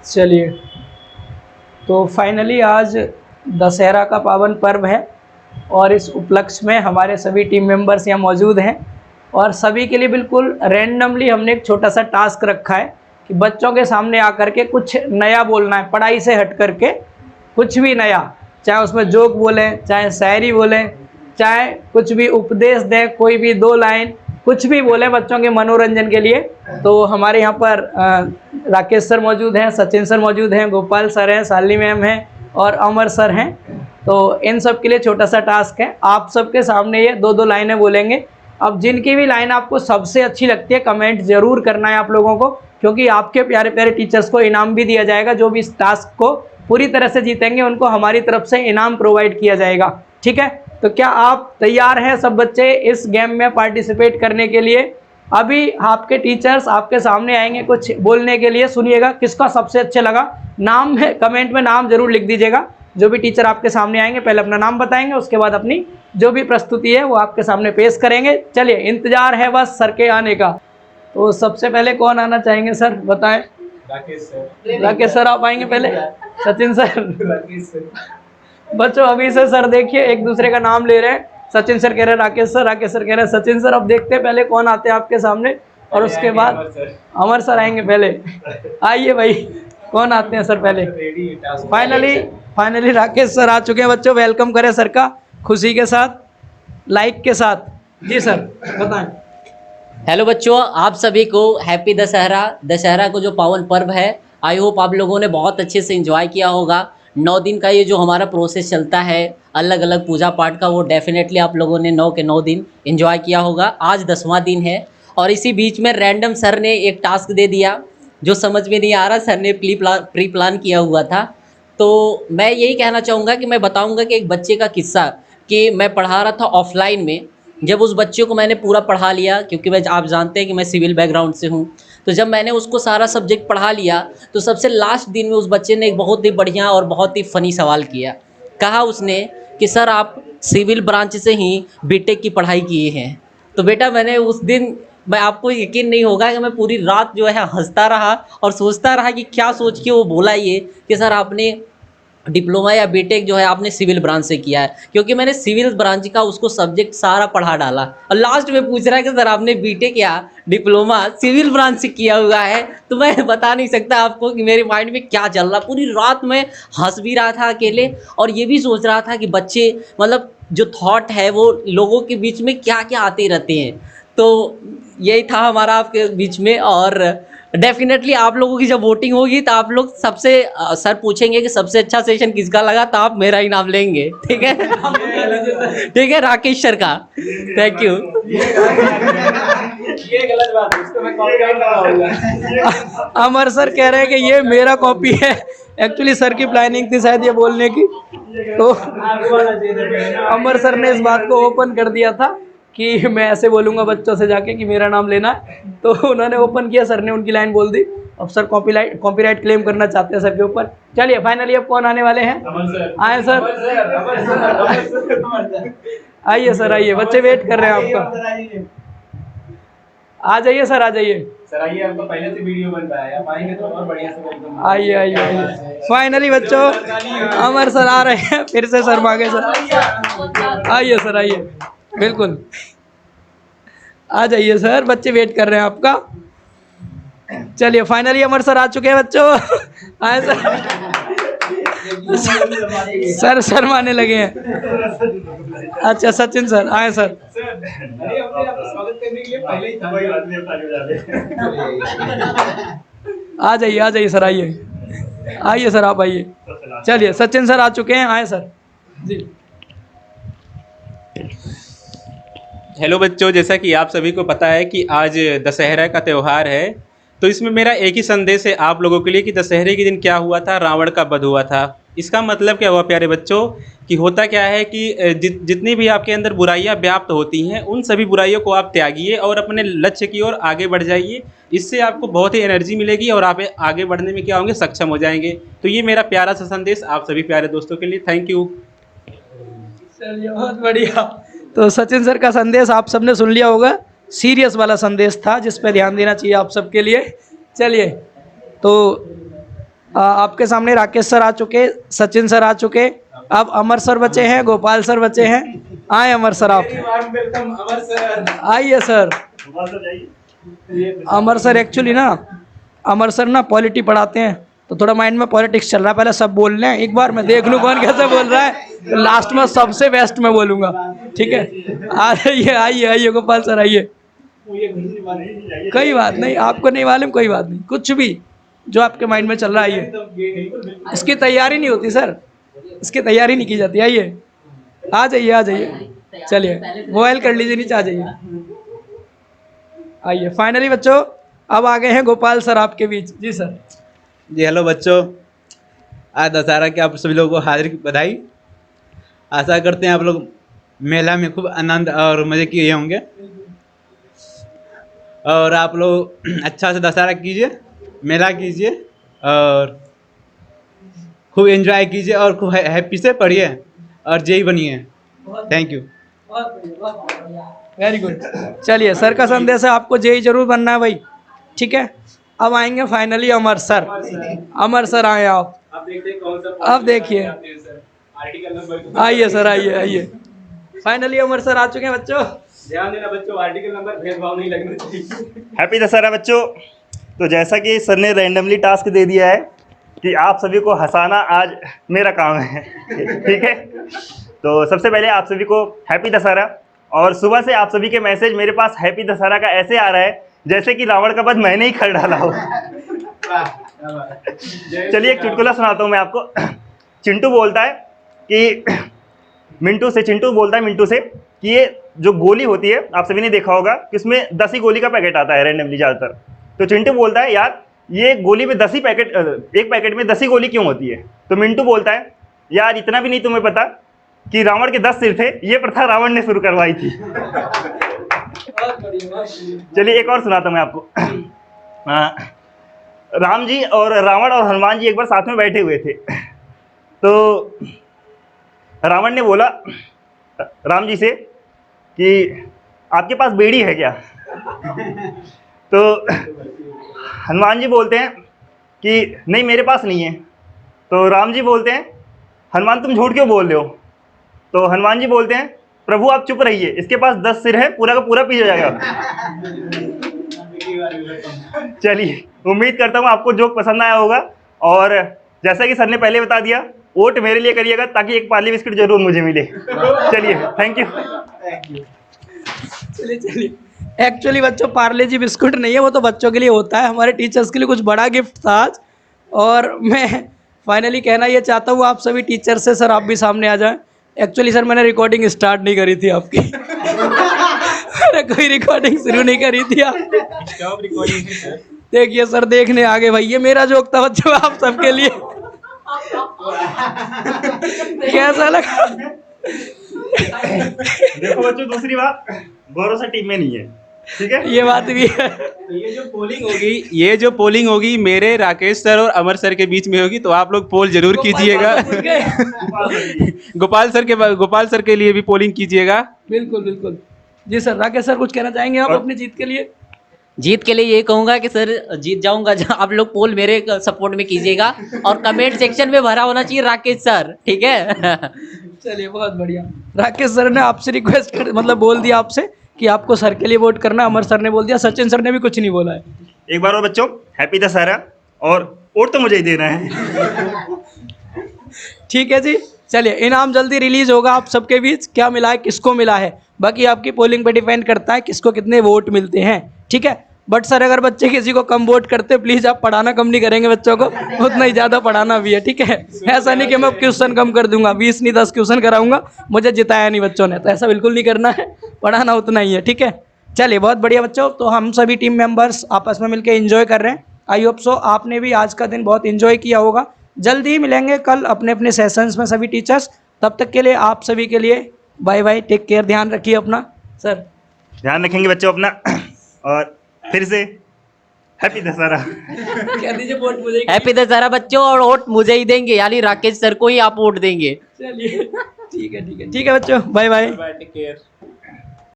चलिए, तो फाइनली आज दशहरा का पावन पर्व है और इस उपलक्ष्य में हमारे सभी टीम मेंबर्स यहाँ मौजूद हैं और सभी के लिए बिल्कुल रैंडमली हमने एक छोटा सा टास्क रखा है कि बच्चों के सामने आकर के कुछ नया बोलना है, पढ़ाई से हट करके कुछ भी नया, चाहे उसमें जोक बोलें, चाहे शायरी बोलें, चाहे कुछ भी उपदेश दें, कोई भी 2 लाइन कुछ भी बोलें बच्चों के मनोरंजन के लिए। तो हमारे यहाँ पर राकेश सर मौजूद हैं, सचिन सर मौजूद हैं, गोपाल सर हैं, शालिनी मैम हैं और अमर सर हैं। तो इन सब के लिए छोटा सा टास्क है, आप सबके सामने ये 2-2 लाइनें बोलेंगे। अब जिनकी भी लाइन आपको सबसे अच्छी लगती है कमेंट ज़रूर करना है आप लोगों को, क्योंकि आपके प्यारे प्यारे टीचर्स को इनाम भी दिया जाएगा। जो भी इस टास्क को पूरी तरह से जीतेंगे उनको हमारी तरफ से इनाम प्रोवाइड किया जाएगा। ठीक है, तो क्या आप तैयार हैं सब बच्चे इस गेम में पार्टिसिपेट करने के लिए? अभी आपके टीचर्स आपके सामने आएंगे कुछ बोलने के लिए, सुनिएगा किसका सबसे अच्छा लगा। नाम है, कमेंट में नाम जरूर लिख दीजिएगा। जो भी टीचर आपके सामने आएंगे पहले अपना नाम बताएंगे, उसके बाद अपनी जो भी प्रस्तुति है वो आपके सामने पेश करेंगे। चलिए, इंतजार है बस सर के आने का। तो सबसे पहले कौन आना चाहेंगे सर, बताएं। राकेश सर। राकेश सर आप आएंगे पहले। सचिन सर। राकेश सर। बच्चों अभी से सर देखिए एक दूसरे का नाम ले रहे हैं। सचिन सर कह रहे हैं राकेश सर, राकेश सर कह रहे हैं सचिन सर। अब देखते हैं पहले कौन आते हैं आपके सामने और उसके बाद अमर सर आएंगे पहले। आइए भाई, कौन आते हैं सर पहले? फाइनली राकेश सर आ चुके हैं बच्चों। वेलकम करें सर का खुशी के साथ, लाइक के साथ। जी सर बताएं। हेलो बच्चों, आप सभी को हैप्पी दशहरा। दशहरा को जो पावन पर्व है, आई होप आप लोगों ने बहुत अच्छे से एंजॉय किया होगा। 9 दिन का ये जो हमारा प्रोसेस चलता है अलग अलग पूजा पाठ का, वो डेफिनेटली आप लोगों ने 9 के 9 दिन एंजॉय किया होगा। आज 10वां दिन है और इसी बीच में रैंडम सर ने एक टास्क दे दिया जो समझ में नहीं आ रहा। सर ने प्री प्लान किया हुआ था। तो मैं यही कहना चाहूँगा कि मैं बताऊँगा कि एक बच्चे का किस्सा कि मैं पढ़ा रहा था ऑफलाइन में। जब उस बच्चे को मैंने पूरा पढ़ा लिया, क्योंकि मैं, आप जानते हैं कि मैं सिविल बैकग्राउंड से हूँ, तो जब मैंने उसको सारा सब्जेक्ट पढ़ा लिया तो सबसे लास्ट दिन में उस बच्चे ने एक बहुत ही बढ़िया और बहुत ही फ़नी सवाल किया। कहा उसने कि सर आप सिविल ब्रांच से ही बीटेक की पढ़ाई किए हैं। तो बेटा मैंने उस दिन, मैं, आपको यकीन नहीं होगा कि मैं पूरी रात जो है हंसता रहा और सोचता रहा कि क्या सोच के वो बोला ये कि सर आपने डिप्लोमा या बीटेक जो है आपने सिविल ब्रांच से किया है, क्योंकि मैंने सिविल ब्रांच का उसको सब्जेक्ट सारा पढ़ा डाला और लास्ट में पूछ रहा है कि सर आपने बीटेक या डिप्लोमा सिविल ब्रांच से किया हुआ है। तो मैं बता नहीं सकता आपको कि मेरे माइंड में क्या चल रहा। पूरी रात में हंस भी रहा था अकेले और ये भी सोच रहा था कि बच्चे, मतलब जो थॉट है वो लोगों के बीच में क्या क्या आते रहते हैं। तो यही था हमारा आपके बीच में। और डेफिनेटली आप लोगों की जब वोटिंग होगी तो आप लोग सबसे सर पूछेंगे कि सबसे अच्छा सेशन किसका लगा, तो आप मेरा इनाम लेंगे। ठीक है? ठीक है, राकेश सर का। Thank you. ये गलत बात है, इसको मैं कॉपीराइट लगाऊंगा। अमर सर कह रहे हैं कि ये मेरा कॉपी है। एक्चुअली सर की प्लानिंग थी शायद ये बोलने की, तो अमर सर ने इस बात को ओपन कर दिया था कि मैं ऐसे बोलूँगा बच्चों से जाके कि मेरा नाम लेना है। तो उन्होंने ओपन किया, सर ने उनकी लाइन बोल दी। अब सर कॉपीराइट क्लेम करना चाहते हैं सर के ऊपर। चलिए फाइनली अब कौन आने वाले हैं? आए सर, आइए सर, आइए, बच्चे वेट कर रहे हैं आपका। आ जाइए सर, आ जाइए सर। आइए, आपका पहले से वीडियो बन रहा है, आप आएंगे तो और बढ़िया से वेलकम। आइए आइए आइए। फाइनली बच्चों अमर सर आ रहे हैं, फिर से सर मांगे सर। आइए सर, आइए, बिल्कुल आ जाइए सर, बच्चे वेट कर रहे हैं आपका। चलिए फाइनली अमर सर आ चुके हैं बच्चों। आए सर शर्माने लगे हैं। अच्छा सचिन सर आए सर। अरे हमने आपका स्वागत करने के लिए पहले ही था। आ जाइए सर, आइए आइए सर, आप आइए। चलिए सचिन सर आ चुके हैं, आए सर जी। हेलो बच्चों, जैसा कि आप सभी को पता है कि आज दशहरा का त्यौहार है, तो इसमें मेरा एक ही संदेश है आप लोगों के लिए कि दशहरे के दिन क्या हुआ था, रावण का वध हुआ था। इसका मतलब क्या हुआ प्यारे बच्चों, कि होता क्या है कि जितनी भी आपके अंदर बुराइयां व्याप्त होती हैं उन सभी बुराइयों को आप त्यागिए और अपने लक्ष्य की ओर आगे बढ़ जाइए। इससे आपको बहुत ही एनर्जी मिलेगी और आप आगे बढ़ने में क्या होंगे, सक्षम हो जाएंगे। तो ये मेरा प्यारा सा संदेश आप सभी प्यारे दोस्तों के लिए। Thank you. चलिए बहुत बढ़िया। तो सचिन सर का संदेश आप सबने सुन लिया होगा। सीरियस वाला संदेश था जिस पे ध्यान देना चाहिए आप सबके लिए। चलिए, तो आपके सामने राकेश सर आ चुके, सचिन सर आ चुके, अब अमर सर बचे हैं, गोपाल सर बचे हैं। आए अमर सर, आप वेलकम अमर सर। आइए सर। अमर सर एक्चुअली ना, अमर सर ना पॉलिटी पढ़ाते हैं, तो थोड़ा माइंड में पॉलिटिक्स चल रहा है। पहले सब बोल रहे हैं, एक बार मैं देख लूँ कौन कैसे बोल रहा है, लास्ट में सबसे बेस्ट मैं बोलूँगा। ठीक है, आइए आइए आइए गोपाल सर आइए। कोई बात नहीं, आपको नहीं मालूम कोई बात नहीं, कुछ भी जो आपके माइंड में चल रहा है आइए। इसकी तैयारी नहीं होती सर, इसकी तैयारी नहीं की जाती। आइए, आ जाइए आ जाइए। चलिए मोबाइल कर लीजिए, नीचे आ जाइए। आइए फाइनली बच्चों, अब आ गए हैं गोपाल सर आपके बीच। जी सर। जी हेलो बच्चों, आज दशहरा के आप सभी लोगों को हार्दिक बधाई। आशा करते हैं आप लोग मेला में खूब आनंद और मज़े किए होंगे, और आप लोग अच्छा से दशहरा कीजिए, मेला कीजिए और खूब एंजॉय कीजिए और खूब हैप्पी से पढ़िए और जेई बनिए। Thank you. Very good. चलिए, सर का संदेश है आपको जेई जरूर बनना है भाई। ठीक है, अब आएंगे फाइनली अमर सर। अमर सर आए आप। अब देखते हैं कौन सा अब देखिए, आर्टिकल नंबर। आइए सर आइए आइए। फाइनली अमर सर आ चुके हैं बच्चों। ध्यान देना बच्चों, आर्टिकल नंबर भेदभाव नहीं लगना चाहिए। हैप्पी दशहरा बच्चों। तो जैसा कि सर ने रैंडमली टास्क दे दिया है कि आप सभी को हंसाना आज मेरा काम है। ठीक है, तो सबसे पहले आप सभी को हैप्पी दशहरा। और सुबह से आप सभी के मैसेज मेरे पास हैप्पी दशहरा का ऐसे आ रहा है जैसे कि रावण का वध मैंने ही कर डाला हो। चलिए एक चुटकुला सुनाता हूँ मैं आपको। चिंटू बोलता है कि चिंटू बोलता है मिंटू से कि ये जो गोली होती है, आप सभी ने देखा होगा कि उसमें 10 ही गोली का पैकेट आता है रैंडमली ज़्यादातर। तो चिंटू बोलता है यार ये गोली में 10 ही पैकेट, एक पैकेट में 10 ही गोली क्यों होती है? तो मिंटू बोलता है यार इतना भी नहीं तुम्हें पता कि रावण के 10 सिर थे, ये प्रथा रावण ने शुरू करवाई थी। चलिए एक और सुनाता हूँ मैं आपको। राम जी और रावण और हनुमान जी एक बार साथ में बैठे हुए थे। तो रावण ने बोला राम जी से कि आपके पास बेड़ी है क्या? तो हनुमान जी बोलते हैं कि नहीं मेरे पास नहीं है। तो राम जी बोलते हैं हनुमान तुम झूठ क्यों बोल रहे हो? तो हनुमान जी बोलते हैं प्रभु आप चुप रहिए, इसके पास 10 सिर है, पूरा का पूरा पी जाएगा। चलिए उम्मीद करता हूँ आपको जोक पसंद आया होगा, और जैसा कि सर ने पहले बता दिया वोट मेरे लिए करिएगा ताकि एक पार्ले बिस्किट जरूर मुझे मिले। चलिए थैंक यू। चलिए चलिए, एक्चुअली बच्चों पार्ले जी बिस्कुट नहीं है, वो तो बच्चों के लिए होता है, हमारे टीचर्स के लिए कुछ बड़ा गिफ्ट था आज। और मैं फाइनली कहना ये चाहता हूँ आप सभी टीचर से, सर आप भी सामने आ जाएं। एक्चुअली सर मैंने रिकॉर्डिंग स्टार्ट नहीं करी थी आपकी। मैंने कोई रिकॉर्डिंग शुरू नहीं करी थी आप। देखिए सर देखने आ गए भाई, ये मेरा जोक था बच्चों आप सबके लिए। कैसा लगा? देखो बच्चों दूसरी बात, गौरव सर टीम में नहीं है, ठीक है? ये बात भी है। ये जो पोलिंग होगी मेरे, राकेश सर और अमर सर के बीच में होगी, तो आप लोग पोल जरूर कीजिएगा। गोपाल सर के लिए भी पोलिंग कीजिएगा। बिल्कुल बिल्कुल। जी सर, राकेश सर कुछ कहना चाहेंगे आप अपनी जीत के लिए? जीत के लिए ये कहूंगा कि सर जीत जाऊंगा, आप लोग पोल मेरे सपोर्ट में कीजिएगा, और कमेंट सेक्शन में भरा होना चाहिए राकेश सर, ठीक है? चलिए बहुत बढ़िया। राकेश सर ने आपसे रिक्वेस्ट कर मतलब बोल दिया आपसे कि आपको सर के लिए वोट करना, अमर सर ने बोल दिया, सचिन सर ने भी कुछ नहीं बोला है। एक बार और बच्चों हैप्पी दशहरा, और वोट तो मुझे ही देना है। ठीक है जी, चलिए इनाम जल्दी रिलीज होगा आप सबके बीच, क्या मिला है किसको मिला है, बाकी आपकी पोलिंग पे डिपेंड करता है किसको कितने वोट मिलते हैं, ठीक है? बट सर अगर बच्चे किसी को कम वोट करते प्लीज़ आप पढ़ाना कम नहीं करेंगे बच्चों को, उतना ही ज़्यादा पढ़ाना भी है, ठीक है? ऐसा नहीं कि मैं क्वेश्चन कम कर दूंगा, 20 नहीं 10 क्वेश्चन कराऊंगा, मुझे जिताया नहीं बच्चों ने, तो ऐसा बिल्कुल नहीं करना है, पढ़ाना उतना ही है, ठीक है? चलिए बहुत बढ़िया बच्चों, तो हम सभी टीम मेंबर्स आपस में मिलकर एंजॉय कर रहे हैं। आई होप सो आपने भी आज का दिन बहुत एंजॉय किया होगा। जल्दी ही मिलेंगे कल अपने अपने सेशंस में सभी टीचर्स, तब तक के लिए आप सभी के लिए बाय बाय, टेक केयर, ध्यान रखिए अपना। सर ध्यान रखेंगे बच्चों अपना, और फिर से हैप्पी दशहरा। कह दीजिए वोट मुझे। हैप्पी दशहरा बच्चों, और वोट मुझे ही देंगे, यानी राकेश सर को ही आप वोट देंगे। चलिए ठीक है ठीक है ठीक है बच्चों, बाय बाय। Take care.